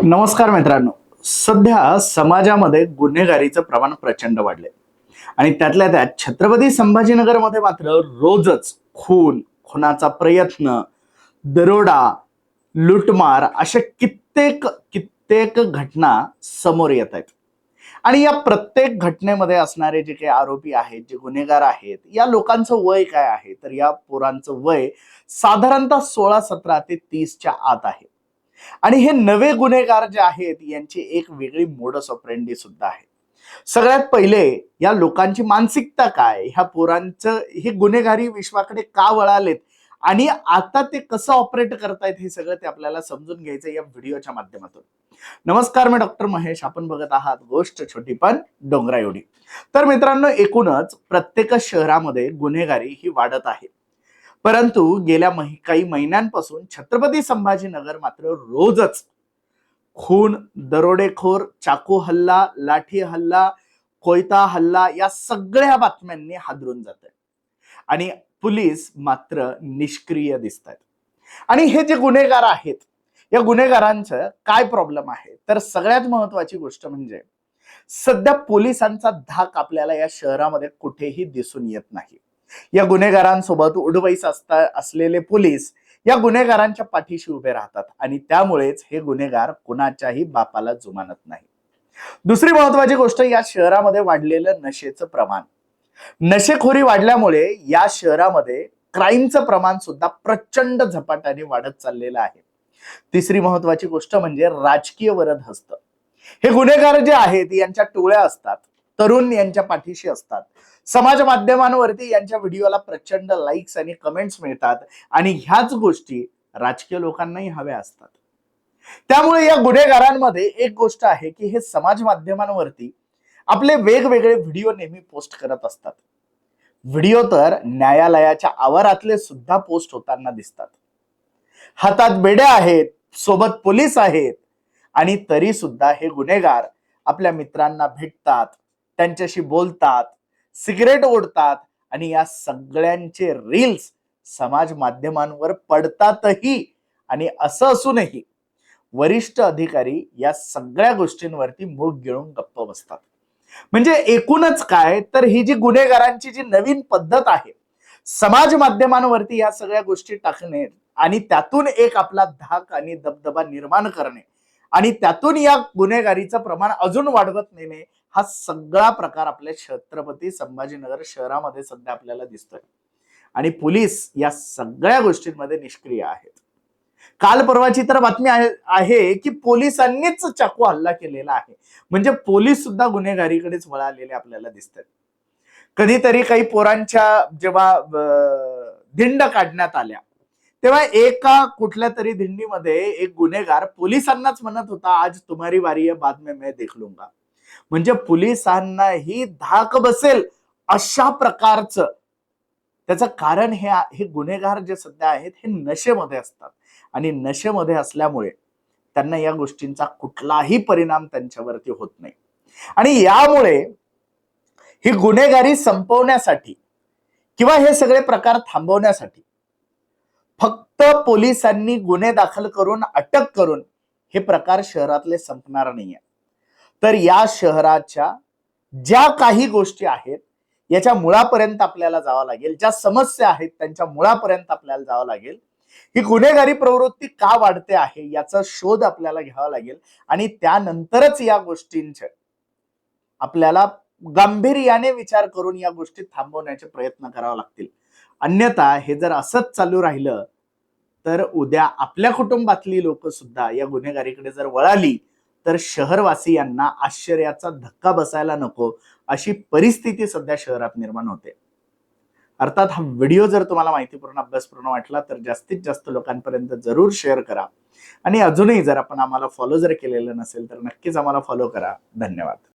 नमस्कार मित्रांनो. सध्या समाजामध्ये गुन्हेगारीचं प्रमाण प्रचंड वाढले आणि त्यातल्या त्यात छत्रपती संभाजीनगरमध्ये मात्र रोजच खुनाचा प्रयत्न, दरोडा, लूटमार अशा कित्येक कित्येक घटना समोर येत आहेत. आणि या प्रत्येक घटनेमध्ये असणारे जे काही आरोपी आहेत, जे गुन्हेगार आहेत, या लोकांचं वय काय आहे? तर या पोरांचं वय साधारणतः 16, 17 ते 30च्या आत आहे. आणि हे नवे गुन्हेगार जे आहेत यांची एक वेगळी मोडस ऑपरेंडी सुद्धा आहे. सगळ्यात पहिले या लोकांची मानसिकता काय, ह्या पोरांचं हे गुन्हेगारी विश्वाकडे का वळालेत आणि आता ते कसं ऑपरेट करतायत हे सगळं ते आपल्याला समजून घ्यायचं या व्हिडिओच्या माध्यमातून. नमस्कार, मी डॉक्टर महेश. आपण बघत आहात गोष्ट छोटी पण डोंगरा एवढी. तर मित्रांनो, एकूणच प्रत्येक शहरामध्ये गुन्हेगारी ही वाढत आहे. परंतु गेल्या काही महिन्यांपासून छत्रपती संभाजीनगर मात्र रोजच खून, दरोडेखोर, चाकू हल्ला, लाठी हल्ला, कोयता हल्ला या सगळ्या बातम्यांनी हादरून जात आहे. आणि पोलीस मात्र निष्क्रिय दिसत आहेत. आणि हे जे गुन्हेगार आहेत, या गुन्हेगारांचं काय प्रॉब्लेम आहे? तर सगळ्यात महत्वाची गोष्ट म्हणजे सध्या पोलिसांचा धाक आपल्याला या शहरामध्ये कुठेही दिसून येत नाही. या गुन्हेगारांसोबत उडवैस असलेले पोलीस या गुन्हेगारांच्या पाठीशी उभे राहतात आणि त्यामुळेच हे गुन्हेगार कुणाच्याही बापाला जुमानत नाही. दुसरी महत्वाची गोष्ट, या शहरामध्ये वाढलेलं नशेचं प्रमाण. नशेखोरी वाढल्यामुळे या शहरामध्ये क्राईमचं प्रमाण सुद्धा प्रचंड झपाट्याने वाढत चाललेलं आहे. तिसरी महत्वाची गोष्ट म्हणजे राजकीय वरदहस्त. हे गुन्हेगार जे आहेत यांच्या टोळ्या असतात, तरुण यांच्या पाठीशी असतात. समाज माध्यमांवरती यांच्या व्हिडिओला प्रचंड लाईक्स आणि कमेंट्स मिळतात आणि ह्याच गोष्टी राजकीय लोकांनाही हव्या असतात. त्यामुळे या गुन्हेगारांमध्ये एक गोष्ट आहे की हे समाज माध्यमांवरती आपले वेगवेगळे व्हिडिओ नेहमी पोस्ट करत असतात. व्हिडिओ तर न्यायालयाच्या आवारातले सुद्धा पोस्ट होताना दिसतात. हातात बेड्या आहेत, सोबत पोलीस आहेत आणि तरी सुद्धा हे गुन्हेगार आपल्या मित्रांना भेटतात, त्यांच्याशी बोलतात, सिगरेट ओढतात आणि या सगळ्यांचे रील्स समाज माध्यमांवर पडतातही. आणि असं असूनही वरिष्ठ अधिकारी या सगळ्या गोष्टींवरती मुख गिळून गप्प बसतात. म्हणजे एकूणच काय, तर ही जी गुन्हेगारांची जी नवीन पद्धत आहे, समाज माध्यमांवरती या सगळ्या गोष्टी टाकणे आणि त्यातून एक आपला धाक आणि दबदबा निर्माण करणे आणि त्यातून या गुन्हेगारीचं प्रमाण अजून वाढवत नेणे, हा सगळा प्रकार आपल्या छत्रपती संभाजीनगर शहरामध्ये सध्या आपल्याला दिसतोय. आणि पोलीस या सगळ्या गोष्टींमध्ये निष्क्रिय आहेत. काल परवाची तर बातमी आहे की पोलिसांनीच चाकू हल्ला केलेला आहे. म्हणजे पोलीस सुद्धा गुन्हेगारीकडेच वळालेले आपल्याला दिसतात. कधीतरी काही पोरांच्या जेव्हा धिंड काढण्यात आल्या तेव्हा एका कुठल्या तरी धिंडीमध्ये एक गुन्हेगार पोलिसांनाच म्हणत होता, आज तुम्हारी बारी है, बाद में मैं देख लूंगा. म्हणजे पोलिसांनाही धाक बसेल अशा प्रकारचं. त्याचं कारण हे गुन्हेगार जे सध्या आहेत हे नशेमध्ये असतात आणि नशेमध्ये असल्यामुळे त्यांना या गोष्टींचा कुठलाही परिणाम त्यांच्यावरती होत नाही. आणि यामुळे ही गुन्हेगारी संपवण्यासाठी किंवा हे सगळे प्रकार थांबवण्यासाठी फक्त पोलिसांनी गुन्हे दाखल करून अटक करून हे प्रकार शहरातले संपणार नाहीये. तर या शहराच्या ज्या काही गोष्टी आहेत याच्या मुळापर्यंत आपल्याला जावं लागेल. ज्या समस्या आहेत त्यांच्या मुळापर्यंत आपल्याला जावं लागेल. ही गुन्हेगारी प्रवृत्ती का वाढते आहे याचा शोध आपल्याला घ्यावा लागेल आणि त्यानंतरच या गोष्टींचे आपल्याला गांभीर्याने विचार करून या गोष्टी थांबवण्याचे प्रयत्न करावे लागतील. अन्यथा हे जर असंच चालू राहिलं तर उद्या आपल्या कुटुंबातली लोक सुद्धा या गुन्हेगारीकडे जर वळाली तर शहरवासियांना आश्चर्याचा धक्का बसायला नको अशी परिस्थिती सध्या शहरात निर्माण होते. अर्थात हा व्हिडिओ जर तुम्हाला माहितीपूर्ण, अभ्यासपूर्ण वाटला तर जास्तीत जास्त लोकांपर्यंत जरूर शेअर करा. आणि अजूनही जर आपण आम्हाला फॉलो जर केलेलं नसेल तर नक्कीच आम्हाला फॉलो करा. धन्यवाद.